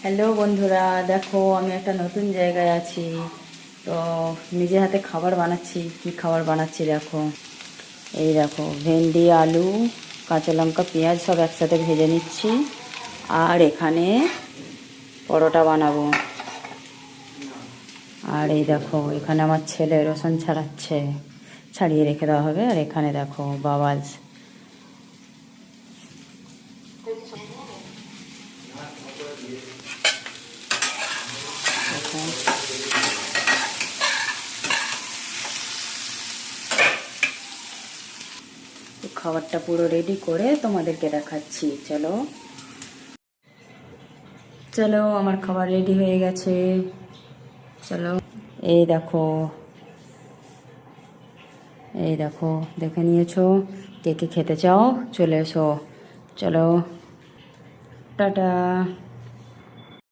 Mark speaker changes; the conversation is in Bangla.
Speaker 1: হ্যালো বন্ধুরা, দেখো আমি একটা নতুন জায়গায় আছি। তো নিজে হাতে খাবার বানাচ্ছি। কি খাবার বানাচ্ছি দেখো। এই দেখো, ভেন্ডি, আলু, কাঁচা লঙ্কা, পেঁয়াজ সব একসাথে ভেজে নিচ্ছি। আর এখানে পরোটা বানাবো। আর এই দেখো, এখানে আমার ছেলে রসুন ছাড়াচ্ছে, ছাড়িয়ে রেখে দেওয়া হবে। আর এখানে দেখো বাবাজ। দেখো, তো খাবারটা পুরো রেডি করে তোমাদেরকে দেখাচ্ছি। চলো চলো, আমার খাবার রেডি হয়ে গেছে। চলো, এই দেখো, এই দেখো, দেখে নিয়েছো? কে কে খেতে চাও চলে এসো। চলো, টাটা।